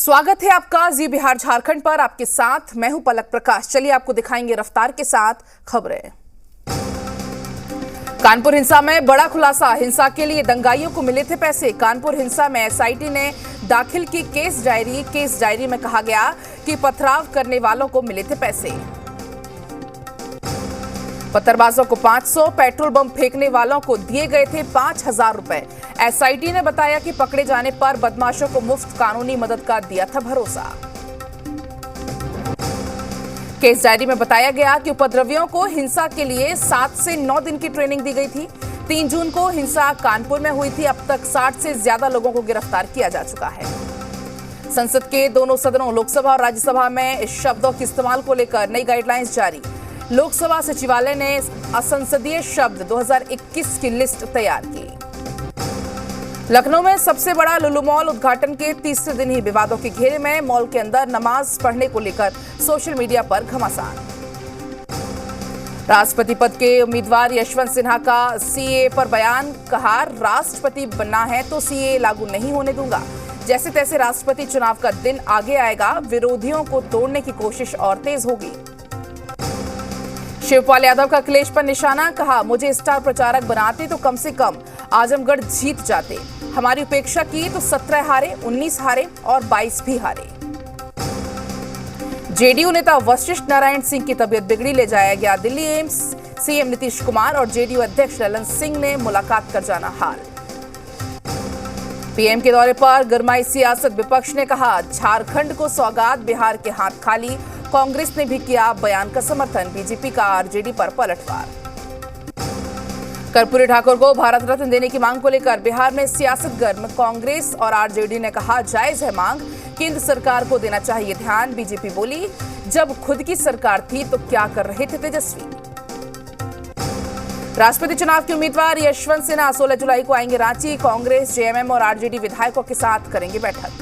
स्वागत है आपका जी बिहार झारखंड पर। आपके साथ मैं हूं पलक प्रकाश। चलिए आपको दिखाएंगे रफ्तार के साथ खबरें। कानपुर हिंसा में बड़ा खुलासा, हिंसा के लिए दंगाइयों को मिले थे पैसे। कानपुर हिंसा में एसआईटी ने दाखिल की केस डायरी में कहा गया कि पथराव करने वालों को मिले थे पैसे। पत्थरबाजों को 500, पेट्रोल बम फेंकने वालों को दिए गए थे 5,000 रुपए। एसआईटी ने बताया कि पकड़े जाने पर बदमाशों को मुफ्त कानूनी मदद का दिया था भरोसा। केस डायरी में बताया गया कि उपद्रवियों को हिंसा के लिए 7 से 9 दिन की ट्रेनिंग दी गई थी। 3 जून को हिंसा कानपुर में हुई थी। अब तक 60 से ज्यादा लोगों को गिरफ्तार किया जा चुका है। संसद के दोनों सदनों लोकसभा और राज्यसभा में शब्दों के इस्तेमाल को लेकर नई गाइडलाइंस जारी। लोकसभा सचिवालय ने असंसदीय शब्द 2021 की लिस्ट तैयार की। लखनऊ में सबसे बड़ा लुलु मॉल उद्घाटन के तीसरे दिन ही विवादों के घेरे में। मॉल के अंदर नमाज पढ़ने को लेकर सोशल मीडिया पर घमासान। राष्ट्रपति पद के उम्मीदवार यशवंत सिन्हा का सीए पर बयान, कहा राष्ट्रपति बनना है तो सीए लागू नहीं होने दूंगा। जैसे तैसे राष्ट्रपति चुनाव का दिन आगे आएगा, विरोधियों को तोड़ने की कोशिश और तेज होगी। शिवपाल यादव का अखिलेश पर निशाना, कहा मुझे स्टार प्रचारक बनाते तो कम से कम आजमगढ़ जीत जाते। हमारी उपेक्षा की तो 17 हारे, 19 हारे और 22 भी हारे। जेडीयू नेता वशिष्ठ नारायण सिंह की तबीयत बिगड़ी, ले जाया गया दिल्ली एम्स। सीएम नीतीश कुमार और जेडीयू अध्यक्ष ललन सिंह ने मुलाकात कर जाना हाल। पीएम के दौरे पर गरमाई सियासत, विपक्ष ने कहा झारखंड को सौगात, बिहार के हाथ खाली। कांग्रेस ने भी किया बयान का समर्थन। बीजेपी का आरजेडी पर पलटवार। कर्पूरी ठाकुर को भारत रत्न देने की मांग को लेकर बिहार में सियासत गर्म। कांग्रेस और आरजेडी ने कहा जायज है मांग, केंद्र सरकार को देना चाहिए ध्यान। बीजेपी बोली जब खुद की सरकार थी तो क्या कर रहे थे तेजस्वी। राष्ट्रपति चुनाव के उम्मीदवार यशवंत सिन्हा 16 जुलाई को आएंगे रांची। कांग्रेस, जेएमएम और आरजेडी विधायकों के साथ करेंगे बैठक।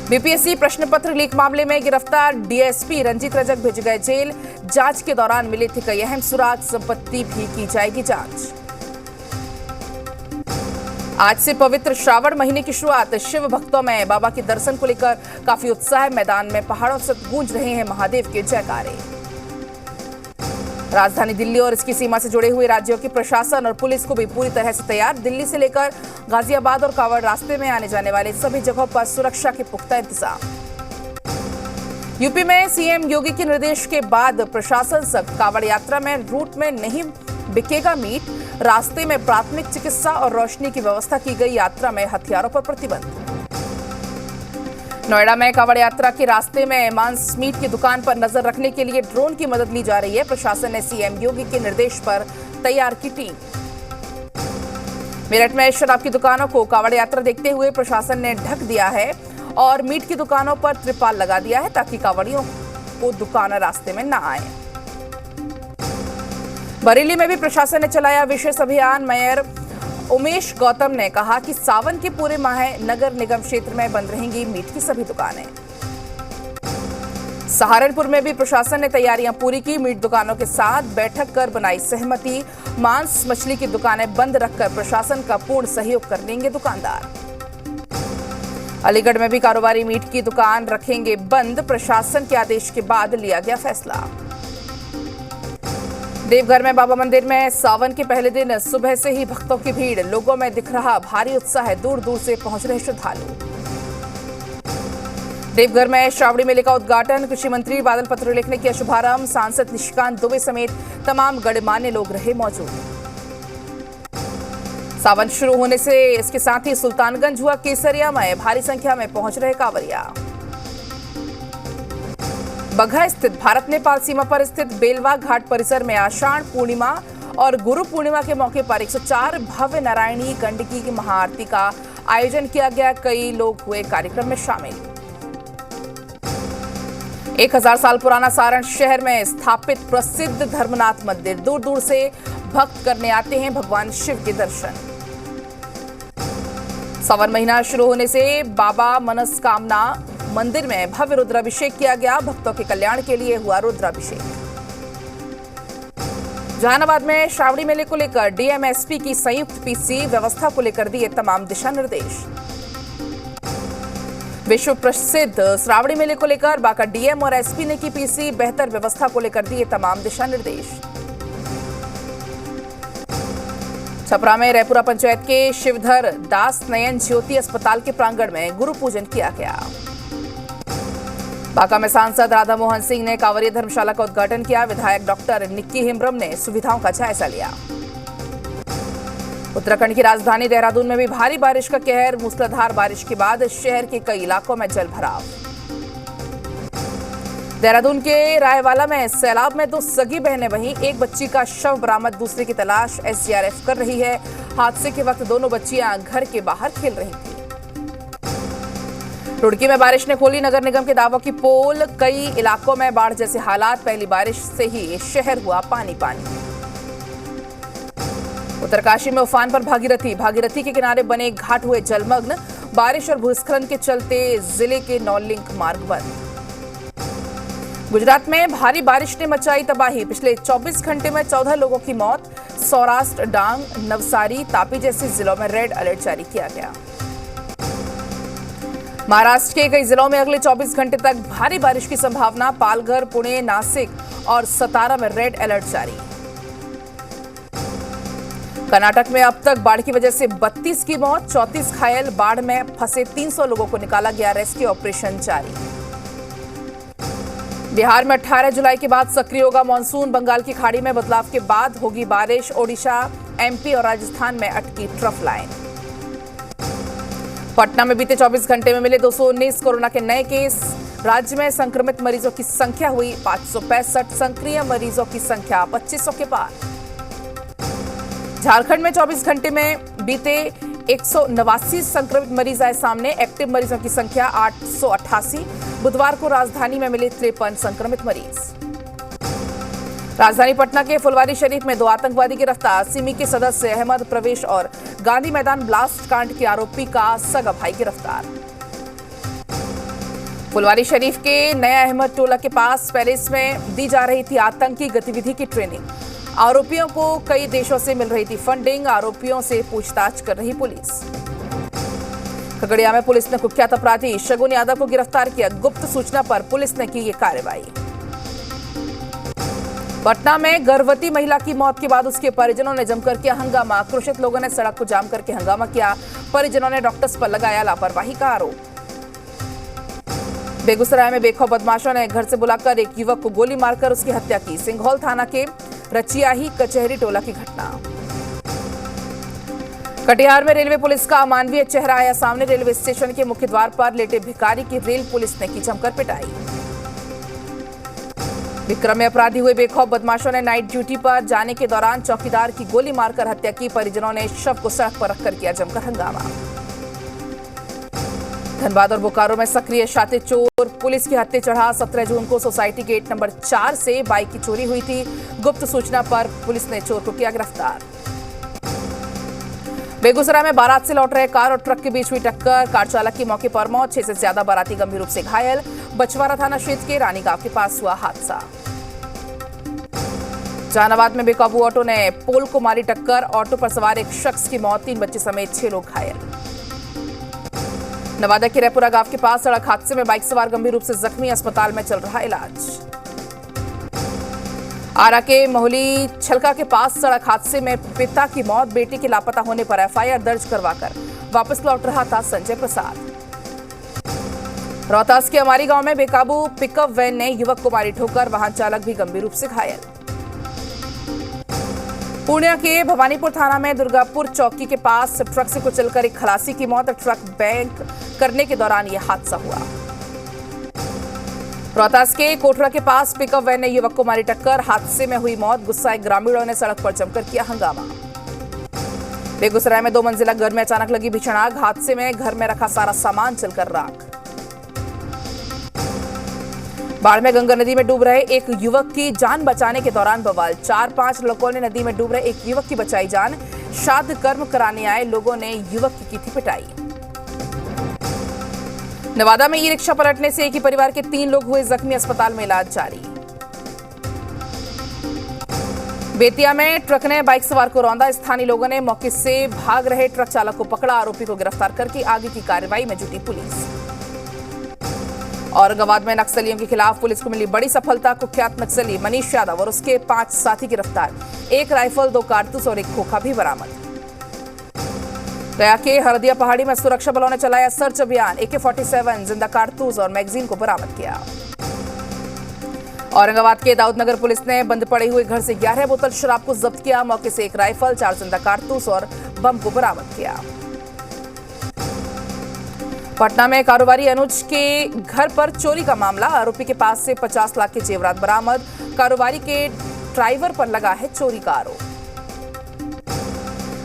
बीपीएससी प्रश्न पत्र लीक मामले में गिरफ्तार डीएसपी रंजीत रजक भेजे गए जेल। जांच के दौरान मिले थे कई अहम सुराग, संपत्ति भी की जाएगी जांच। आज से पवित्र श्रावण महीने की शुरुआत। शिव भक्तों में बाबा के दर्शन को लेकर काफी उत्साह। मैदान में पहाड़ों से गूंज रहे हैं महादेव के जयकारे। राजधानी दिल्ली और इसकी सीमा से जुड़े हुए राज्यों की प्रशासन और पुलिस को भी पूरी तरह से तैयार। दिल्ली से लेकर गाजियाबाद और कावड़ रास्ते में आने जाने वाले सभी जगहों पर सुरक्षा के पुख्ता इंतजाम। यूपी में सीएम योगी के निर्देश के बाद प्रशासन सख्त। कावड़ यात्रा में रूट में नहीं बिकेगा मीट। रास्ते में प्राथमिक चिकित्सा और रोशनी की व्यवस्था की गई। यात्रा में हथियारों पर प्रतिबंध। नोएडा में कावड़ यात्रा के रास्ते में मांस मीट की दुकान पर नजर रखने के लिए ड्रोन की मदद ली जा रही है। प्रशासन ने सीएम योगी के निर्देश पर तैयार की टीम। मेरठ में शराब की दुकानों को कावड़ यात्रा देखते हुए प्रशासन ने ढक दिया है और मीट की दुकानों पर त्रिपाल लगा दिया है ताकि कावड़ियों को दुकान रास्ते में न आए। बरेली में भी प्रशासन ने चलाया विशेष अभियान। मेयर उमेश गौतम ने कहा कि सावन के पूरे माह नगर निगम क्षेत्र में बंद रहेंगी मीट की सभी दुकानें। सहारनपुर में भी प्रशासन ने तैयारियां पूरी की। मीट दुकानों के साथ बैठक कर बनाई सहमति। मांस मछली की दुकानें बंद रखकर प्रशासन का पूर्ण सहयोग कर लेंगे दुकानदार। अलीगढ़ में भी कारोबारी मीट की दुकान रखेंगे बंद। प्रशासन के आदेश के बाद लिया गया फैसला। देवघर में बाबा मंदिर में सावन के पहले दिन सुबह से ही भक्तों की भीड़। लोगों में दिख रहा भारी उत्साह। दूर दूर से पहुंच रहे श्रद्धालु। देवघर में श्रावणी मेले का उद्घाटन। कृषि मंत्री बादल पत्रलेख ने किया शुभारंभ। सांसद निशिकांत दुबे समेत तमाम गणमान्य लोग रहे मौजूद। सावन शुरू होने से इसके साथ ही सुल्तानगंज हुआ केसरिया में। भारी संख्या में पहुंच रहे कांवरिया। बगहा स्थित भारत नेपाल सीमा पर स्थित बेलवा घाट परिसर में आषाढ़ पूर्णिमा और गुरु पूर्णिमा के मौके पर 104 भव्य नारायणी गंडकी की महाआरती का आयोजन किया गया। कई लोग हुए कार्यक्रम में शामिल। 1000 साल पुराना सारण शहर में स्थापित प्रसिद्ध धर्मनाथ मंदिर। दूर दूर से भक्त करने आते हैं भगवान शिव के दर्शन। सावन महीना शुरू होने से बाबा मनस्कामना मंदिर में भव्य रुद्राभिषेक किया गया। भक्तों के कल्याण के लिए हुआ रुद्राभिषेक। जहानाबाद में श्रावणी मेले को लेकर डीएमएसपी की संयुक्त पीसी व्यवस्था को लेकर दिए तमाम दिशा निर्देश। विश्व प्रसिद्ध श्रावणी मेले को लेकर बांका डीएम और एसपी ने की पीसी, बेहतर व्यवस्था को लेकर दिए तमाम दिशा निर्देश। छपरा में रैपुरा पंचायत के शिवधर दास नयन ज्योति अस्पताल के प्रांगण में गुरु पूजन किया गया। बांका में सांसद राधा मोहन सिंह ने कांवरिया धर्मशाला का उद्घाटन किया। विधायक डॉक्टर निक्की हेम्ब्रम ने सुविधाओं का जायजा लिया। उत्तराखंड की राजधानी देहरादून में भी भारी बारिश का कहर। मूसलाधार बारिश के बाद शहर के कई इलाकों में जलभराव। देहरादून के रायवाला में सैलाब में 2 सगी बहनें वहीं एक बच्ची का शव बरामद। दूसरे की तलाश एसडीआरएफ कर रही है। हादसे के वक्त दोनों बच्चियां घर के बाहर खेल रही थी। रुड़की में बारिश ने खोली नगर निगम के दावों की पोल। कई इलाकों में बाढ़ जैसे हालात। पहली बारिश से ही शहर हुआ पानी पानी। उत्तरकाशी में उफान पर भागीरथी के किनारे बने घाट हुए जलमग्न। बारिश और भूस्खलन के चलते जिले के 9 लिंक मार्ग बंद। गुजरात में भारी बारिश ने मचाई तबाही। पिछले 24 घंटे में 14 लोगों की मौत। सौराष्ट्र, डांग, नवसारी, तापी जैसे जिलों में रेड अलर्ट जारी किया गया। महाराष्ट्र के कई जिलों में अगले 24 घंटे तक भारी बारिश की संभावना। पालघर, पुणे, नासिक और सतारा में रेड अलर्ट जारी। कर्नाटक में अब तक बाढ़ की वजह से 32 की मौत, 34 घायल। बाढ़ में फंसे 300 लोगों को निकाला गया। रेस्क्यू ऑपरेशन जारी। बिहार में 18 जुलाई के बाद सक्रिय होगा मानसून। बंगाल की खाड़ी में बदलाव के बाद होगी बारिश। ओडिशा, एमपी और राजस्थान में अटकी ट्रफ लाइन। पटना में बीते 24 घंटे में मिले 219 कोरोना के नए केस। राज्य में संक्रमित मरीजों की संख्या हुई 565। सक्रिय मरीजों की संख्या 2500 के पार। झारखंड में 24 घंटे में बीते 189 संक्रमित मरीज आए सामने। एक्टिव मरीजों की संख्या 888। बुधवार को राजधानी में मिले 53 संक्रमित मरीज। राजधानी पटना के फुलवारी शरीफ में 2 आतंकवादी गिरफ्तार। सिमी के सदस्य अहमद प्रवेश और गांधी मैदान ब्लास्ट कांड के आरोपी का सगा भाई गिरफ्तार। फुलवारी शरीफ के नया अहमद टोला के पास पैलेस में दी जा रही थी आतंकी गतिविधि की ट्रेनिंग। आरोपियों को कई देशों से मिल रही थी फंडिंग। आरोपियों से पूछताछ कर रही पुलिस। खगड़िया में पुलिस ने कुख्यात अपराधी शगुन यादव को गिरफ्तार किया। गुप्त सूचना पर पुलिस ने की ये कार्रवाई। पटना में गर्भवती महिला की मौत के बाद उसके परिजनों ने जमकर किया हंगामा। आक्रोशित लोगों ने सड़क को जाम करके हंगामा किया। परिजनों ने डॉक्टर्स पर लगाया लापरवाही का आरोप। बेगूसराय में बेखौफ बदमाशों ने घर से बुलाकर एक युवक को गोली मारकर उसकी हत्या की। सिंघौल थाना के रचियाही कचहरी टोला की घटना। कटिहार में रेलवे पुलिस का अमानवीय चेहरा आया सामने। रेलवे स्टेशन के मुख्य द्वार पर लेटे भिखारी की रेल पुलिस ने की जमकर पिटाई। विक्रम में अपराधी हुए बेखौफ बदमाशों ने नाइट ड्यूटी पर जाने के दौरान चौकीदार की गोली मारकर हत्या की। परिजनों ने शव को सड़क पर रखकर किया जमकर हंगामा। धनबाद और बोकारो में सक्रिय शातिर चोर। पुलिस की हत्या चढ़ा। 17 जून को सोसाइटी गेट नंबर 4 से बाइक की चोरी हुई थी। गुप्त सूचना पर पुलिस ने चोर को किया गिरफ्तार। बेगूसराय में बारात से लौट रहे कार और ट्रक के बीच हुई टक्कर। कार चालक की मौके पर मौत। 6 से ज्यादा बाराती गंभीर रूप से घायल। बछवाड़ा थाना क्षेत्र के रानी गांव के पास हुआ हादसा। जहानाबाद में बेकाबू ऑटो ने पोल को मारी टक्कर। ऑटो पर सवार एक शख्स की मौत। 3 बच्चे समेत 6 लोग घायल। नवादा के रैपुरा गांव के पास सड़क हादसे में बाइक सवार गंभीर रूप से जख्मी। अस्पताल में चल रहा इलाज। आरा के मोहली छलका के पास सड़क हादसे में पिता की मौत। बेटी के लापता होने पर एफआईआर दर्ज करवाकर वापस लौट रहा था संजय प्रसाद। रोहतास के अमारी गांव में बेकाबू पिकअप वैन ने युवक को मारी ठोकर। वाहन चालक भी गंभीर रूप से घायल। पूर्णिया के भवानीपुर थाना में दुर्गापुर चौकी के पास ट्रक से कुचलकर एक खलासी की मौत। ट्रक बैंक करने के दौरान यह हादसा हुआ। रोहतास के कोटरा के पास पिकअप वैन ने युवक को मारी टक्कर। हादसे में हुई मौत। गुस्साए ग्रामीणों ने सड़क पर जमकर किया हंगामा। बेगूसराय में 2 मंजिला घर में अचानक लगी भीषण आग। हादसे में घर में रखा सारा सामान जलकर राख। बाढ़ में गंगा नदी में डूब रहे एक युवक की जान बचाने के दौरान बवाल। 4-5 लोगों ने नदी में डूब रहे एक युवक की बचाई जान। श्राद्ध कर्म कराने आए लोगों ने युवक की थी पिटाई। नवादा में ई रिक्शा पलटने से एक ही परिवार के 3 लोग हुए जख्मी। अस्पताल में इलाज जारी। बेतिया में ट्रक ने बाइक सवार को रौंदा। स्थानीय लोगों ने मौके से भाग रहे ट्रक चालक को पकड़ा। आरोपी को गिरफ्तार करके आगे की कार्रवाई में जुटी पुलिस। औरंगाबाद में नक्सलियों के खिलाफ पुलिस को मिली बड़ी सफलता। कुख्यात नक्सली मनीष यादव और उसके 5 साथी गिरफ्तार। 1 राइफल, 2 कारतूस और 1 खोखा भी बरामद। गया के हरदिया पहाड़ी में सुरक्षा बलों ने चलाया सर्च अभियान। AK-47, जिंदा कारतूस और मैगजीन को बरामद किया। औरंगाबाद के दाऊदनगर पुलिस ने बंद पड़े हुए घर से 11 बोतल शराब को जब्त किया। मौके से 1 राइफल, 4 जिंदा कारतूस और बम को बरामद किया। पटना में कारोबारी अनुज के घर पर चोरी का मामला। आरोपी के पास से 50 लाख के जेवरात बरामद। कारोबारी के ड्राइवर पर लगा है चोरी का आरोप।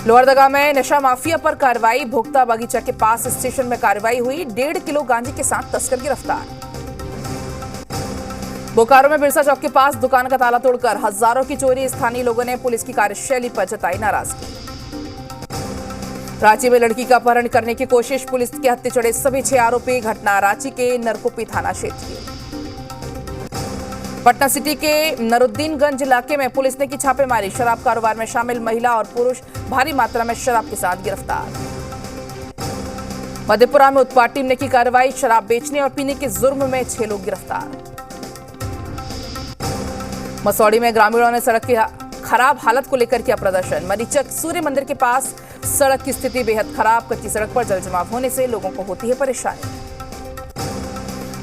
लोहरदगा में नशा माफिया पर कार्रवाई। भोक्ता बगीचा के पास स्टेशन में कार्रवाई हुई। 1.5 किलो गांजे के साथ तस्कर गिरफ्तार। बोकारो में बिरसा चौक के पास दुकान का ताला तोड़कर हजारों की चोरी। स्थानीय लोगों ने पुलिस की कार्यशैली पर जताई नाराजगी। रांची में लड़की का अपहरण करने की कोशिश। पुलिस के हत्थे चढ़े सभी 6 आरोपी। घटना रांची के नरकुपी थाना क्षेत्र की। पटना सिटी के नरुद्दीनगंज इलाके में पुलिस ने की छापेमारी। शराब कारोबार में शामिल महिला और पुरुष भारी मात्रा में शराब के साथ गिरफ्तार। मधेपुरा में उत्पाद टीम ने की कार्रवाई। शराब बेचने और पीने के जुर्म में 6 लोग गिरफ्तार। मसौड़ी में ग्रामीणों ने सड़क की खराब हालत को लेकर किया प्रदर्शन। मरीचक सूर्य मंदिर के पास सड़क की स्थिति बेहद खराब। कच्ची सड़क पर जल जमाव होने से लोगों को होती है परेशानी।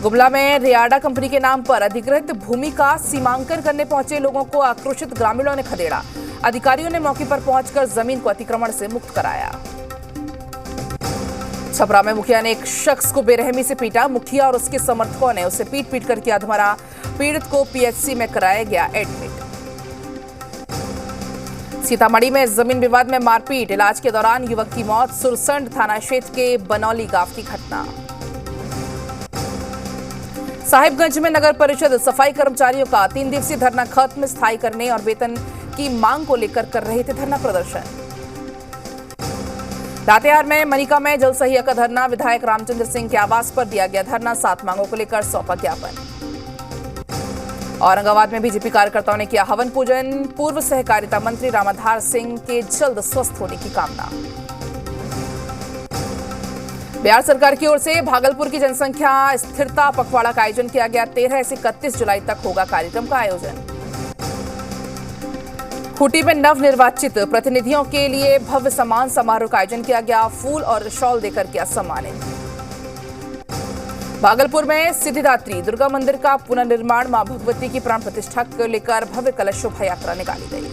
गुमला में रियाडा कंपनी के नाम पर अधिकृत भूमि का सीमांकन करने पहुंचे लोगों को आक्रोशित ग्रामीणों ने खदेड़ा। अधिकारियों ने मौके पर पहुंचकर जमीन को अतिक्रमण से मुक्त कराया। छपरा में मुखिया ने एक शख्स को बेरहमी से पीटा। मुखिया और उसके समर्थकों ने उसे पीट कर किया अधमरा। पीड़ित को PHC में कराया गया एडमिट। सीतामढ़ी में जमीन विवाद में मारपीट। इलाज के दौरान युवक की मौत। सुरसंड थाना क्षेत्र के बनौली गांव की घटना। साहिबगंज में नगर परिषद सफाई कर्मचारियों का 3 दिवसीय धरना खत्म। स्थायी करने और वेतन की मांग को लेकर कर रहे थे धरना प्रदर्शन। लातेहार में मनिका में जल सहिया का धरना। विधायक रामचंद्र सिंह के आवास पर दिया गया धरना। 7 मांगों को लेकर सौंपा ज्ञापन। औरंगाबाद में बीजेपी कार्यकर्ताओं ने किया हवन पूजन। पूर्व सहकारिता मंत्री रामाधार सिंह के जल्द स्वस्थ होने की कामना। बिहार सरकार की ओर से भागलपुर की जनसंख्या स्थिरता पखवाड़ा का आयोजन किया गया। 13 से 31 जुलाई तक होगा कार्यक्रम का आयोजन। खूंटी में नवनिर्वाचित प्रतिनिधियों के लिए भव्य सम्मान समारोह का आयोजन किया गया। फूल और शॉल देकर किया सम्मानित। भागलपुर में सिद्धिदात्री दुर्गा मंदिर का पुनर्निर्माण। मां भगवती की प्राण प्रतिष्ठा को लेकर भव्य कलश शोभा यात्रा निकाली गई।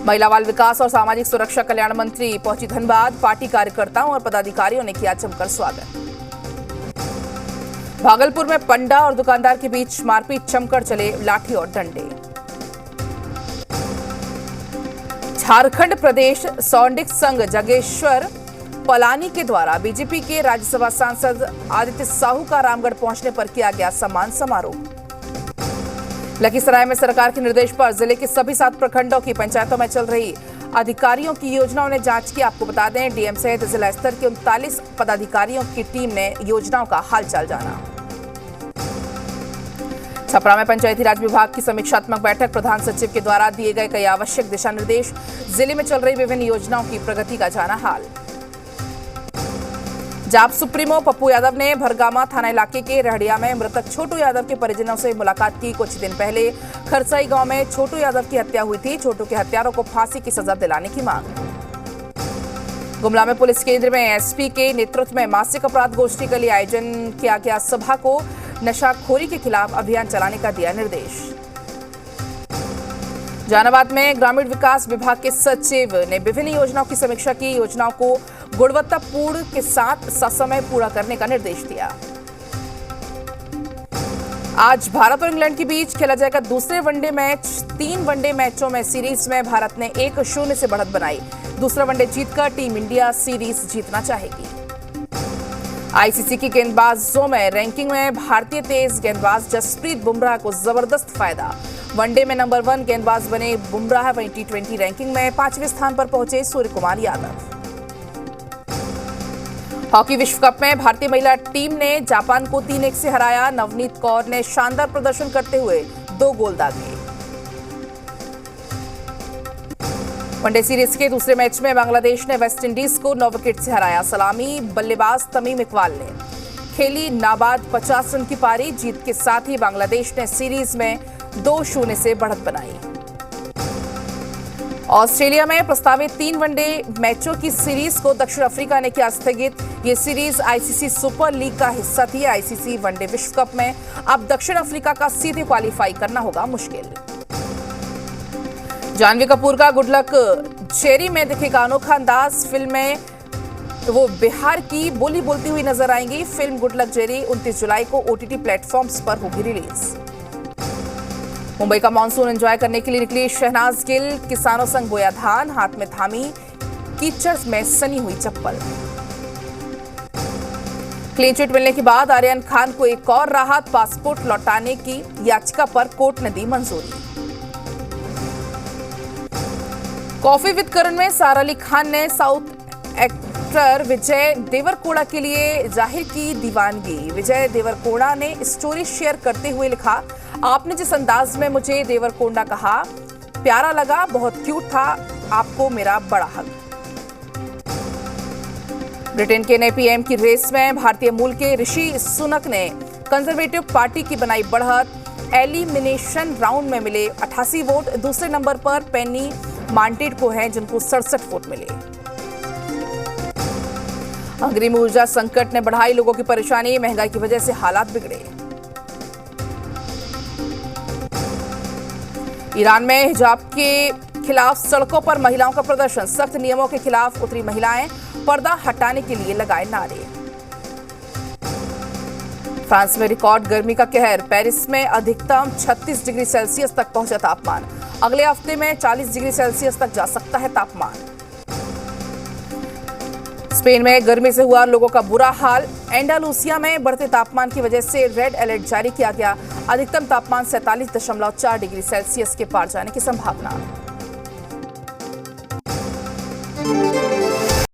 महिला बाल विकास और सामाजिक सुरक्षा कल्याण मंत्री पहुंची धनबाद। पार्टी कार्यकर्ताओं और पदाधिकारियों ने किया जमकर स्वागत। भागलपुर में पंडा और दुकानदार के बीच मारपीट। जमकर चले लाठी और डंडे। झारखंड प्रदेश सौंडिक संघ जगेश्वर पलानी के द्वारा बीजेपी के राज्यसभा सांसद आदित्य साहू का रामगढ़ पहुंचने पर किया गया सम्मान समारोह। लखीसराय में सरकार के निर्देश पर जिले के सभी 7 प्रखंडों की पंचायतों में चल रही अधिकारियों की योजनाओं ने जांच की। आपको बता दें, डीएम सहित जिला स्तर के 39 पदाधिकारियों की टीम ने योजनाओं का हालचाल जाना। छपरा में पंचायती राज विभाग की समीक्षात्मक बैठक। प्रधान सचिव के द्वारा दिए गए कई आवश्यक दिशा निर्देश। जिले में चल रही विभिन्न योजनाओं की प्रगति का जाना हाल। जाप सुप्रीमो पप्पू यादव ने भरगामा थाना इलाके के रहड़िया में मृतक छोटू यादव के परिजनों से मुलाकात की। कुछ दिन पहले खरसाई गांव में छोटू यादव की हत्या हुई थी। छोटू के हत्यारों को फांसी की सजा दिलाने की मांग। गुमला में पुलिस केंद्र में एसपी के नेतृत्व में मासिक अपराध गोष्ठी के लिए आयोजन किया गया। सभा को नशाखोरी के खिलाफ अभियान चलाने का दिया निर्देश। जहानाबाद में ग्रामीण विकास विभाग के सचिव ने विभिन्न योजनाओं की समीक्षा की। योजनाओं को गुणवत्तापूर्ण के साथ ससमय पूरा करने का निर्देश दिया। आज भारत और इंग्लैंड के बीच खेला जाएगा दूसरे वनडे मैच। 3 वनडे मैचों में सीरीज में भारत ने 1-0 से बढ़त बनाई। दूसरा वनडे जीतकर टीम इंडिया सीरीज जीतना चाहेगी। आईसीसी की गेंदबाजों में रैंकिंग में भारतीय तेज गेंदबाज जसप्रीत बुमराह को जबरदस्त फायदा। वनडे में नंबर 1 गेंदबाज बने बुमराह। वहीं T20 रैंकिंग में 5वें स्थान पर पहुंचे सूर्यकुमार यादव। हॉकी विश्व कप में भारतीय महिला टीम ने जापान को 3-1 से हराया। नवनीत कौर ने शानदार प्रदर्शन करते हुए 2 गोल दागे। वनडे सीरीज के दूसरे मैच में बांग्लादेश ने वेस्टइंडीज को 9 विकेट से हराया। सलामी बल्लेबाज तमीम इकबाल ने खेली नाबाद 50 रन की पारी। जीत के साथ ही बांग्लादेश ने सीरीज में 2-0 से बढ़त बनाई। ऑस्ट्रेलिया में प्रस्तावित 3 वनडे मैचों की सीरीज को दक्षिण अफ्रीका ने किया स्थगित। ये सीरीज आईसीसी सुपर लीग का हिस्सा थी। आईसीसी वनडे विश्व कप में अब दक्षिण अफ्रीका का सीधे क्वालिफाई करना होगा मुश्किल। जानवी कपूर का गुड लक चेरी में दिखेगा अनोखा अंदाज। फिल्म में वो बिहार की बोली बोलती हुई नजर आएंगी। फिल्म गुड लक चेरी 29 जुलाई को ओटीटी प्लेटफॉर्म्स पर होगी रिलीज। मुंबई का मॉनसून एंजॉय करने के लिए निकली शहनाज गिल। किसानों संग बोया धान, हाथ में थामी कीचड़ में सनी हुई चप्पल। क्लीन चिट मिलने के बाद आर्यन खान को एक और राहत। पासपोर्ट लौटाने की याचिका पर कोर्ट ने दी मंजूरी। कॉफी विद करण में सारा अली खान ने साउथ एक्टर विजय देवरकोड़ा के लिए जाहिर की दीवानगी। विजय देवरकोड़ा ने स्टोरी शेयर करते हुए लिखा, आपने जिस अंदाज में मुझे देवरकोंडा कहा प्यारा लगा, बहुत क्यूट था, आपको मेरा बड़ा हक। ब्रिटेन के नए पीएम की रेस में भारतीय मूल के ऋषि सुनक ने कंजर्वेटिव पार्टी की बनाई बढ़त। एलिमिनेशन राउंड में मिले 88 वोट। दूसरे नंबर पर पेनी मांटेड को हैं जिनको 67 वोट मिले। अग्रिम ऊर्जा संकट ने बढ़ाई लोगों की परेशानी। महंगाई की वजह से हालात बिगड़े। ईरान में हिजाब के खिलाफ सड़कों पर महिलाओं का प्रदर्शन। सख्त नियमों के खिलाफ उतरी महिलाएं। पर्दा हटाने के लिए लगाए नारे। फ्रांस में रिकॉर्ड गर्मी का कहर। पेरिस में अधिकतम 36 डिग्री सेल्सियस तक पहुंचा तापमान। अगले हफ्ते में 40 डिग्री सेल्सियस तक जा सकता है तापमान। स्पेन में गर्मी से हुआ लोगों का बुरा हाल। एंडालूसिया में बढ़ते तापमान की वजह से रेड अलर्ट जारी किया गया। अधिकतम तापमान 47.4 डिग्री सेल्सियस के पार जाने की संभावना।